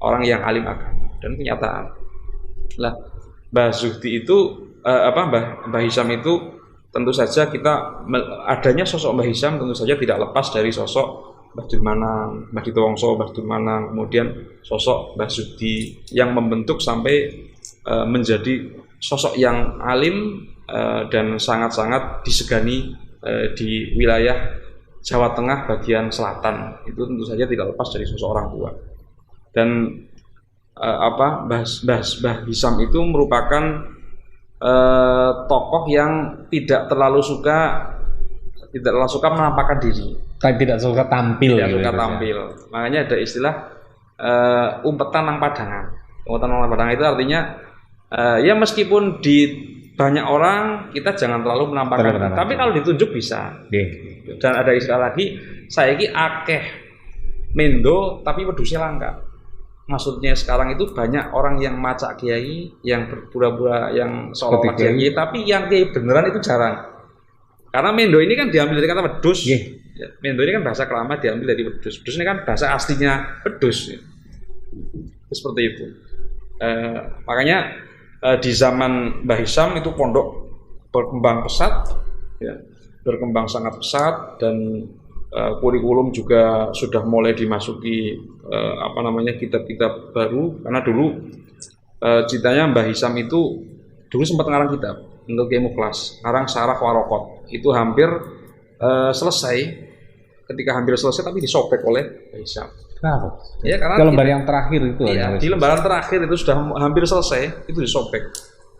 orang yang alim agama. Dan kenyataan lah, Mbah Zuhdi itu Mbah Hisham itu tentu saja adanya sosok Mbah Hisham tentu saja tidak lepas dari sosok Mbah Dulmanan, Mbah Ditowongso, Mbah Dulmanan, kemudian sosok Mbah Zuhdi yang membentuk sampai menjadi sosok yang alim dan sangat-sangat disegani di wilayah Jawa Tengah bagian selatan. Itu tentu saja tidak lepas dari sosok orang tua. Dan Mbah Hisham itu merupakan tokoh yang tidak terlalu suka menampakkan diri,
tidak suka tampil.
Makanya ada istilah umpetan nang padangan. Umpetan nang padangan itu artinya ya meskipun di banyak orang kita jangan terlalu menampakkan, tapi kalau ditunjuk bisa. Dan ada istilah lagi, saiki akeh mendo tapi wedhusnya langka. Maksudnya sekarang itu banyak orang yang macak kiai, yang berpura-pura yang seolah-olah kiai, tapi yang kiai beneran itu jarang. Karena mendo ini kan diambil dari kata wedhus. Ya, mendo ini kan bahasa keramat diambil dari wedhus. Wedhus ini kan bahasa aslinya wedhus. Seperti itu. Makanya di zaman Mbah Hisham itu pondok berkembang pesat, ya, berkembang sangat pesat, dan kurikulum juga sudah mulai dimasuki kitab-kitab baru. Karena dulu ceritanya Mbah Hisham itu dulu sempat ngarang kitab untuk Kiai Mukhlas, ngarang Syarah Waraqat. Itu hampir selesai, ketika hampir selesai tapi disobek oleh Mbah Hisham.
Kenapa?
Ya, karena
di lembar yang terakhir itu.
Iya, di lembaran terakhir itu sudah hampir selesai, itu disobek.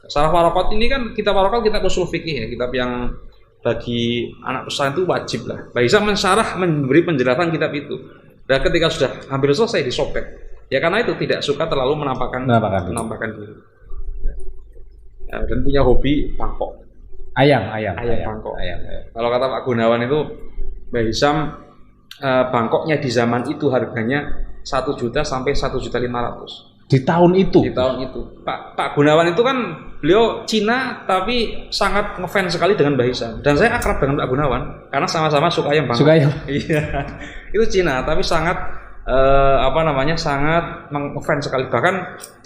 Syarah Waraqat ini kan kitab Waraqat, kitab usul fikih, ya, kitab yang bagi anak pesantren itu wajib lah. Mbah Hisham mensyarah, memberi penjelasan kitab itu. Dan ketika sudah hampir selesai disobek. Ya karena itu tidak suka terlalu menampakkan diri. Ya, dan punya hobi pangkok. Ayam pangkok. Kalau kata Pak Gunawan itu, Mbah Hisham bangkoknya di zaman itu harganya 1 juta sampai 1.500.000
di tahun itu.
Pak Gunawan itu kan beliau Cina tapi sangat ngefans sekali dengan Mbah Hisham, dan saya akrab dengan Pak Gunawan karena sama-sama suka ayam bangkok. Iya. Itu Cina tapi sangat sangat ngefans sekali. Bahkan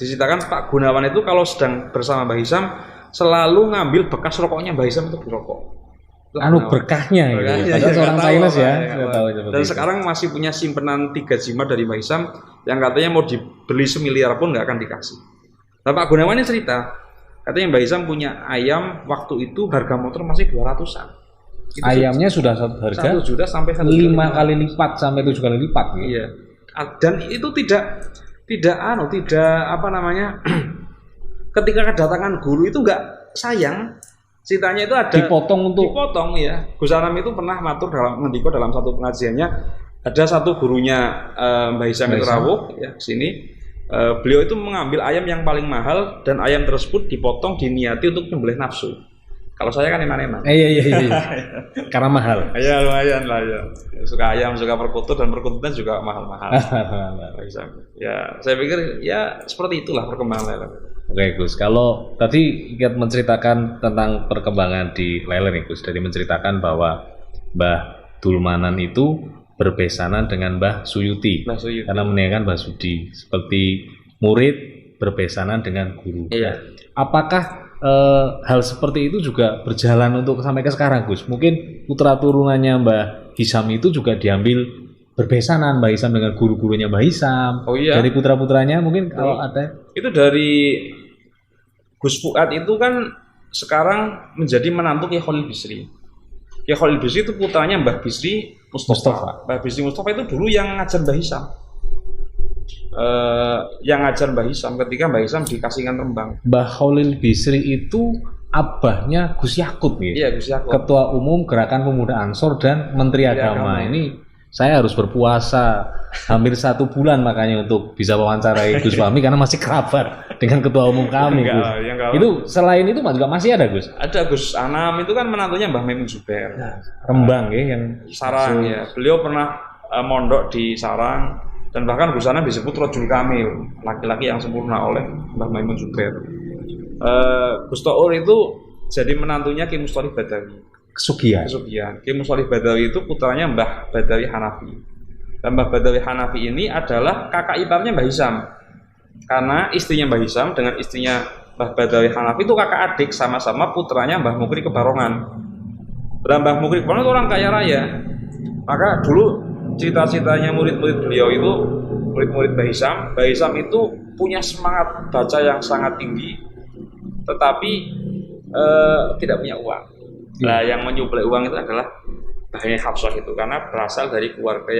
diceritakan Pak Gunawan itu kalau sedang bersama Mbah Hisham selalu ngambil bekas rokoknya Mbah Hisham untuk dirokok.
Berkahnya gitu. Padahal seorang Chinese ya.
Dan sekarang masih punya simpenan 3 jimat dari Mbah Hisham yang katanya mau dibeli semiliar pun nggak akan dikasih. Nah, Pak Gunawan ini cerita, katanya Mbah Hisham punya ayam waktu itu harga motor masih 200-an.
Ayamnya sudah harga
1 juta sampai
5 kali lipat sampai 7 kali lipat. Gitu.
Iya. Dan itu tidak ketika kedatangan guru itu nggak sayang. Ceritanya itu ada dipotong ya. Gus Anam itu pernah matur dalam satu pengajiannya, ada satu gurunya Mbah Hisham itu rawuh ya sini, beliau itu mengambil ayam yang paling mahal dan ayam tersebut dipotong diniati untuk menyembelih nafsu. Kalau saya kan eman-eman.
Iya. Karena mahal.
Iya, lumayan lah ya. Suka ayam, suka perkutut, dan perkututan juga mahal-mahal. Ya, saya pikir ya seperti itulah perkembangannya.
Oke Gus, kalau tadi Kiat menceritakan tentang perkembangan di Leler nih Gus, dari menceritakan bahwa Mbah Dulmanan itu berbesanan dengan Mbah Suyuti, karena menekan Mbah Sudi, seperti murid berbesanan dengan guru.
Iya.
Apakah hal seperti itu juga berjalan untuk sampai ke sekarang Gus? Mungkin putra turunannya Mbah Hisam itu juga diambil berbesanan Mbah Hisam dengan guru-gurunya Mbah Hisam.
Oh iya.
Dari putra-putranya mungkin kalau ada.
Itu dari Gus Fuad itu kan sekarang menjadi menantu Kiai Khalil Bisri. Kiai Khalil Bisri itu putranya Mbah Bisri Mustafa. Mbah Bisri Mustafa itu dulu yang ngajar Mbah Hisam. Yang ngajar Mbah Hisam ketika Mbah Hisam di Kasingan Rembang.
Mbah Khalil Bisri itu abahnya Gus Yakut nih.
Iya, Gus Yakut.
Ketua Umum Gerakan Pemuda Ansor dan Menteri Agama. Ini saya harus berpuasa hampir 1 bulan makanya untuk bisa wawancarai Gus Fahmi karena masih kerabat dengan ketua umum kami Gus. Itu selain itu juga masih ada Gus?
Ada Gus Anam itu kan menantunya Mbah Maimun Zubair.
Rembang ya yang
Sarang ya. Beliau pernah mondok di Sarang dan bahkan Gus Anam disebut Rajul Kamil, laki-laki yang sempurna oleh Mbah Maimun Zubair. Gus Tour itu jadi menantunya Ki Mustolih Badawi. Kesugihan. Ki Mustolih Badawi itu putranya Mbah Badawi Hanafi. Dan Mbah Badawi Hanafi ini adalah kakak iparnya Mbah Hisam. Karena istrinya Mbah Hisam dengan istrinya Mbah Badawi Hanafi itu kakak adik, sama-sama putranya Mbah Mukri Kebarongan. Dan Mbah Mukri Kebarongan itu orang kaya raya. Maka dulu cita-citanya murid-murid beliau itu, murid-murid Mbah Hisam itu punya semangat baca yang sangat tinggi, tetapi tidak punya uang. Nah, yang menyuplai uang itu adalah Mbah Hafsah itu karena berasal dari keluarga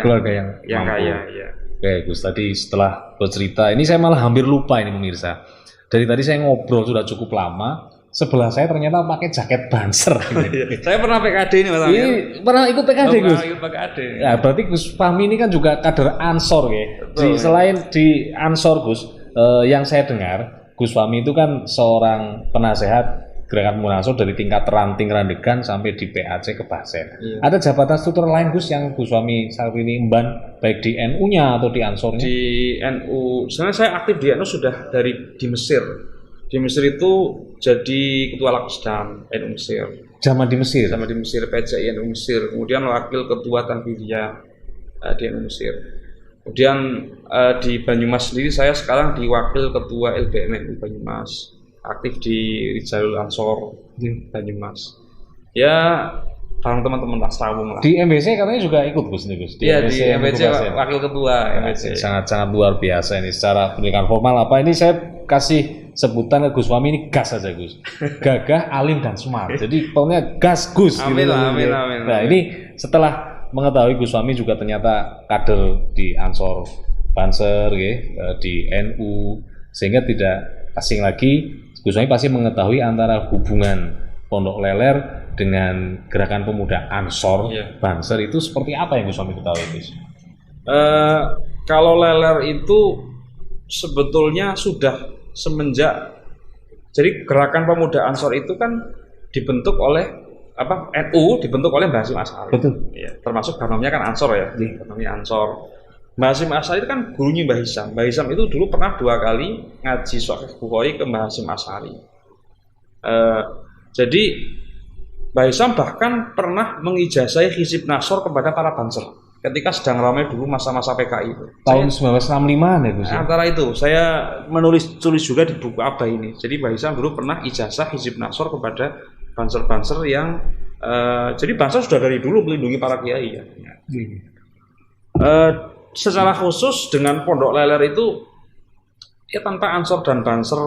yang kaya. Ya.
Oke Gus, tadi setelah bercerita ini saya malah hampir lupa ini pemirsa. Dari tadi saya ngobrol sudah cukup lama. Sebelah saya ternyata pakai jaket Banser.
Saya pernah PKD ini Mas.
Ini pernah ikut PKD Gus.
Pernah ikut PKD.
Ya, berarti Gus Fahmi ini kan juga kader Ansor ya. Selain di Ansor Gus, yang saya dengar Gus Fahmi itu kan seorang penasehat Gerakan Pemuda Ansor dari tingkat ranting randegan sampai di PAC ke Basen. Iya. Ada jabatan struktur lain Gus yang Gus Fahmi saat ini emban baik di NU-nya atau di Ansornya?
Di NU, sebenarnya saya aktif di NU sudah di Mesir. Di Mesir itu jadi ketua Laksdam NU Mesir.
Zaman di Mesir? Zaman
di Mesir, PCI NU Mesir. Kemudian wakil ketua Tanfidiyah di NU Mesir. Kemudian di Banyumas sendiri saya sekarang di wakil ketua LBM NU Banyumas. Aktif di Rijalul Ansor di Banyumas. Ya, bareng teman-teman lah, sawung lah.
Di MBC katanya juga ikut Gus nih Gus.
Iya, di MBC wakil ketua MBC.
Sangat-sangat luar biasa ini secara pendidikan formal. Apa ini saya kasih sebutan ke Gus Fahmi ini gas aja Gus. Gagah, alim dan smart. Jadi pokoknya gas Gus.
Amin
gitu.
lah, amin.
Nah, ini setelah mengetahui Gus Fahmi juga ternyata kader di Ansor Banser di NU, sehingga tidak asing lagi Gus Fahmi pasti mengetahui antara hubungan Pondok Leler dengan Gerakan Pemuda Ansor Banser itu seperti apa yang Gus Fahmi ketahui Gus?
Kalau Leler itu sebetulnya sudah semenjak, jadi Gerakan Pemuda Ansor itu kan dibentuk oleh NU dibentuk oleh Mbah Hasyim Asy'ari.
Betul.
Ya, termasuk namanya kan Ansor ya, namanya Ansor. Mbah Hasyim Asy'ari itu kan gurunya Mbah Hisam. Mbah Hisam itu dulu pernah 2 kali ngaji Sahih Bukhari ke Mbah Hasyim Asy'ari. Jadi Mbah Hisam bahkan pernah mengijazai Hizib Nasor kepada para Banser ketika sedang ramai dulu masa-masa PKI itu.
Tahun 1965 ya Gus.
Antara itu saya tulis juga di buku Abah ini. Jadi Mbah Hisam dulu pernah ijazah Hizib Nasor kepada Banser-Banser yang jadi Banser sudah dari dulu melindungi para kiai ya. Secara khusus dengan Pondok Leler itu ya tanpa Ansor dan Banser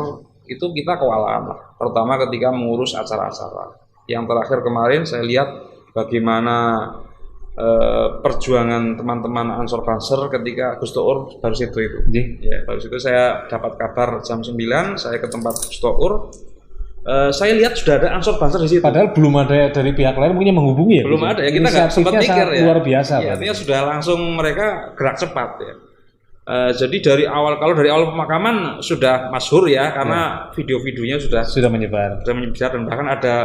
itu kita kewalahan lah, terutama ketika mengurus acara-acara. Yang terakhir kemarin saya lihat bagaimana perjuangan teman-teman Ansor Banser ketika Gus Tour baru itu. Ya, baru itu saya dapat kabar jam 9 saya ke tempat Gus Tour. Saya lihat sudah ada Ansor Banser di situ.
Padahal belum ada dari pihak lain mungkin menghubungi ya.
Belum ada ya, kita nggak sempat mikir ya.
Luar biasa.
Ya, artinya sudah langsung mereka gerak cepat ya. Jadi dari awal pemakaman sudah masyhur ya karena video-videonya sudah
menyebar.
Dan bahkan ada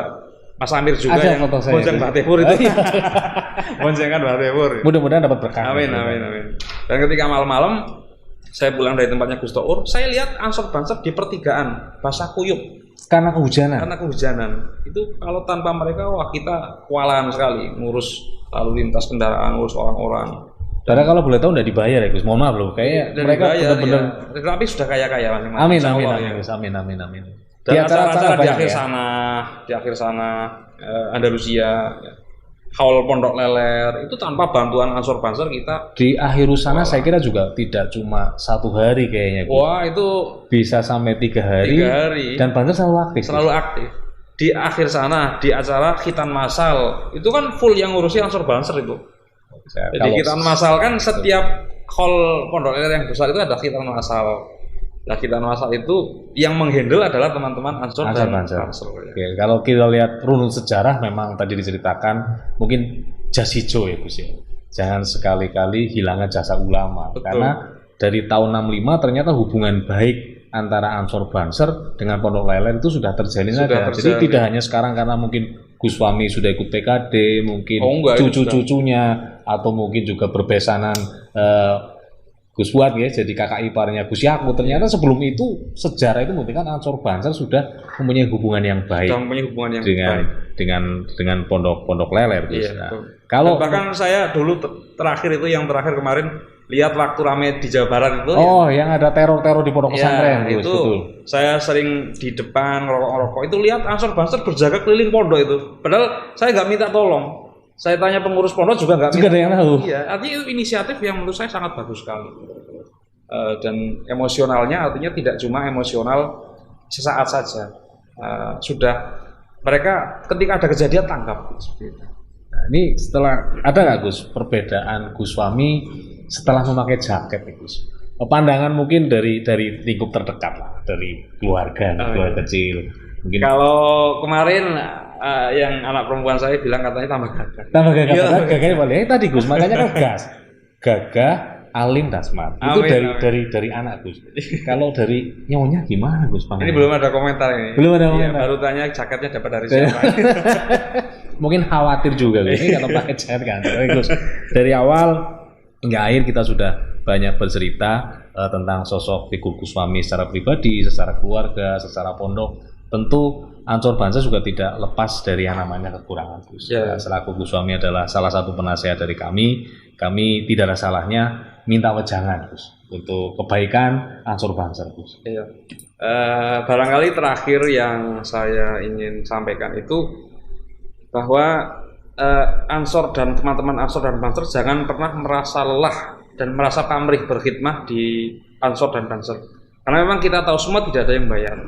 Mas Amir juga
ada
yang bonceng Mbak Tepur itu. Boncengan Mbak Tepur.
Mudah-mudahan dapat berkah.
Amin. Dan ketika malam-malam saya pulang dari tempatnya Gus Tour, saya lihat Ansor Banser di pertigaan basah kuyup
Karena kehujanan.
karena kehujanan. Itu kalau tanpa mereka, wah kita kewalahan sekali ngurus lalu lintas kendaraan, ngurus orang-orang.
Padahal kalau boleh tahu nggak dibayar ya Gus. Mohon maaf loh, kayak
Dan
mereka
dibayar,
benar-benar.
ya. Tapi sudah kaya-kaya masing-masing.
Amin
Insya
amin
Allah,
amin
ya.
Gus. Amin amin amin.
Dan
Di
acara-acara di
banyak
akhir
ya?
sana, Andalusia, ya. Haul Pondok Leler, itu tanpa bantuan Ansor Banser kita.
Di akhir sana saya kira juga tidak cuma 1 hari kayaknya Gus.
Wah itu
Bisa sampai 3 hari.
3 hari.
Dan Banser selalu aktif.
Selalu aktif. Di akhir sana, di acara khitan masal, itu kan full yang ngurusi Ansor Banser itu. Jadi khitan masal kan setiap hall Pondok Leler yang besar itu ada khitan masal. Nah, khitan masal itu yang menghandle adalah teman-teman Ansor dan Banser. Ya.
Oke, kalau kita lihat runut sejarah memang tadi diceritakan mungkin jas hijau ya Gus ya. Jangan sekali-kali hilangkan jasa ulama.
Betul.
Karena dari tahun 65 ternyata hubungan baik antara Ansor Banser dengan Pondok Leler itu sudah terjalin ada. Jadi tidak hanya sekarang karena mungkin Gus Fahmi sudah ikut PKD, mungkin cucu-cucunya atau mungkin juga berbesanan Gus Fuad ya, jadi kakak iparnya Gus Yakut. Ternyata sebelum itu sejarah itu membuktikan Ansor Banser sudah mempunyai hubungan yang baik dengan pondok Leler. Gus.
Iya,
Nah, kalau
bahkan saya dulu terakhir kemarin lihat waktu rame di Jawa Barat itu.
Oh, yang ada teror-teror di pondok pesantren.
Itu betul. Saya sering di depan ngerokok-ngerokok itu lihat Ansor Banser berjaga keliling pondok itu. Padahal saya nggak minta tolong. Saya tanya pengurus pondok juga nggak
ada yang tahu.
Iya, artinya itu inisiatif yang menurut saya sangat bagus sekali. Dan emosionalnya artinya tidak cuma emosional sesaat saja. Sudah mereka ketika ada kejadian tangkap.
Nah, ini setelah ada nggak Gus perbedaan Gus Fahmi setelah memakai jaket Gus? Pandangan mungkin dari lingkup terdekat lah, dari keluarga kecil. Mungkin
kalau kemarin yang anak perempuan saya bilang katanya tambah gagah.
Tambah gagah, gagahnya boleh. Tadi Gus, makanya kan gas, gagah, alim, dasmat. Itu dari anak Gus. Kalau dari nyonya gimana Gus?
Ini belum ada komentar ini.
Belum ada komentar.
Baru tanya jaketnya dapat dari siapa.
Mungkin khawatir juga Gus. Ini kalau pakai jaket kan. Gus, dari awal hingga akhir kita sudah banyak bercerita tentang sosok figur Gus Fahmi secara pribadi, secara keluarga, secara pondok. Tentu Ansor Banser juga tidak lepas dari yang namanya kekurangan Gus. Selaku Gus Fahmi adalah salah satu penasehat dari kami tidak ada salahnya minta wejangan Gus untuk kebaikan Ansor Banser Gus.
Iya. Barangkali terakhir yang saya ingin sampaikan itu bahwa Ansor dan teman-teman Ansor dan Banser jangan pernah merasa lelah dan merasa pamrih berkhidmah di Ansor dan Banser. Karena memang kita tahu semua tidak ada yang bayar.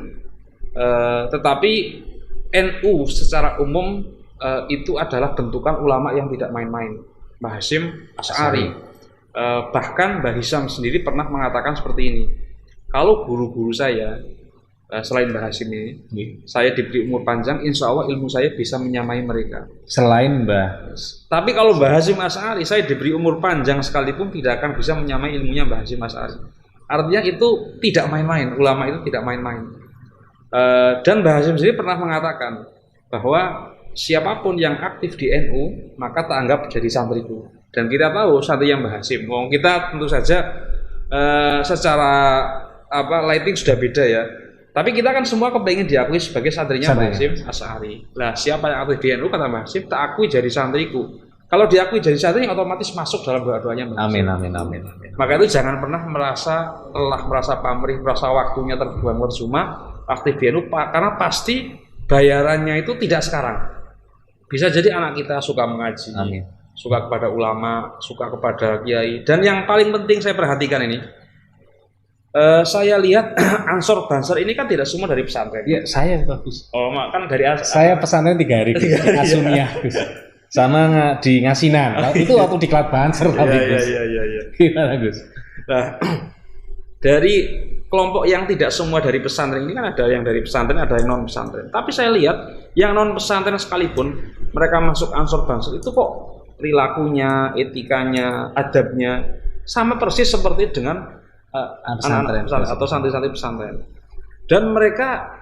Tetapi NU secara umum itu adalah bentukan ulama yang tidak main-main. Mbah Hasyim Asy'ari, bahkan Mbah Hisam sendiri pernah mengatakan seperti ini. Kalau guru-guru saya selain Mbah Hasyim ini, saya diberi umur panjang, insya Allah ilmu saya bisa menyamai mereka.
Selain Mbah,
tapi kalau Mbah Hasyim Asy'ari saya diberi umur panjang sekalipun tidak akan bisa menyamai ilmunya Mbah Hasyim Asy'ari. Artinya itu tidak main-main, ulama itu tidak main-main. Dan Mbah Hasyim sendiri pernah mengatakan bahwa siapapun yang aktif di NU maka tak anggap jadi santriku. Dan kita tahu santri yang Mbah Hasyim, kita tentu saja secara lighting sudah beda ya. Tapi kita kan semua kepengen diakui sebagai santrinya Mbah Hasyim Asy'ari. Lah siapa yang aktif di NU kata Mbah Hasyim, tak akui jadi santriku. Kalau diakui jadi santri otomatis masuk dalam doa-doanya Mbah Hasyim.
Amin.
Maka itu jangan pernah merasa lelah, merasa pamrih, merasa waktunya terbuang percuma aktif di NU, karena pasti bayarannya itu tidak sekarang. Bisa jadi anak kita suka mengaji, suka kepada ulama, suka kepada kiai. Dan yang paling penting saya perhatikan ini, saya lihat Ansor Banser ini kan tidak semua dari pesantren.
Iya, saya bagus.
Oh, kan dari
saya pesantren 3 hari di Asunia. Sama di Ngasinan. Itu waktu di Klat Banser tapi Gus. Iya. Gimana Gus?
Nah, dari kelompok yang tidak semua dari pesantren ini kan ada yang dari pesantren, ada yang non pesantren. Tapi saya lihat yang non pesantren sekalipun mereka masuk Ansor Banser itu kok perilakunya, etikanya, adabnya sama persis seperti dengan anak-anak pesantren atau santri-santri pesantren. Dan mereka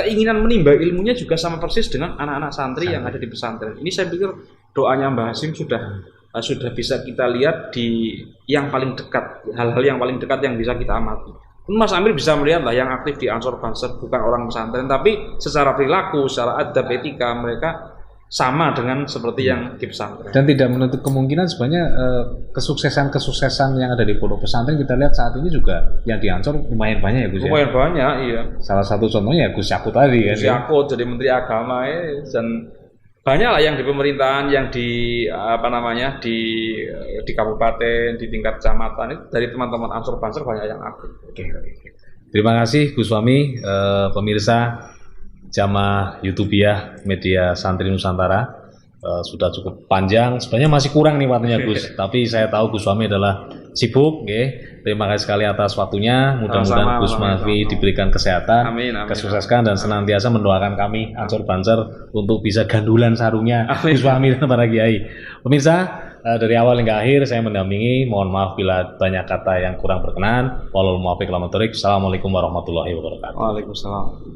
keinginan menimba ilmunya juga sama persis dengan anak-anak santri yang ada di pesantren. Ini saya pikir doanya Mbah Hasyim sudah
sudah bisa kita lihat di yang paling dekat, hal-hal yang paling dekat yang bisa kita amati. Mas Amir bisa melihat lah yang aktif di Ansor Banser bukan orang pesantren, tapi secara perilaku, secara adab, etika mereka sama dengan seperti yang di pesantren.
Dan tidak menutup kemungkinan sebenarnya kesuksesan yang ada di pondok pesantren kita lihat saat ini juga yang di Ansor lumayan banyak ya Gus.
Lumayan banyak, iya.
Salah satu contohnya ya Gus Yakut tadi kan.
Gus Yakut jadi Menteri Agama dan banyak lah yang di pemerintahan, yang di di kabupaten, di tingkat kecamatan itu dari teman-teman Ansor Banser banyak yang aktif.
Oke. Terima kasih Gus Fahmi, pemirsa Jamaah Yutubiah Media Santri Nusantara. Sudah cukup panjang, sebenarnya masih kurang nih waktunya Gus, tapi saya tahu Gus Fahmi adalah sibuk, terima kasih sekali atas waktunya, mudah-mudahan Gus Fahmi diberikan kesehatan, kesuksesan dan senantiasa mendoakan kami Ansor Banser untuk bisa gandulan sarungnya Gus Fahmi dan para kiai. Pemirsa, dari awal hingga akhir saya mendampingi, mohon maaf bila banyak kata yang kurang berkenan. Wallahul muwaffiq ila aqwamit thoriq. Assalamualaikum warahmatullahi wabarakatuh.
Waalaikumsalam.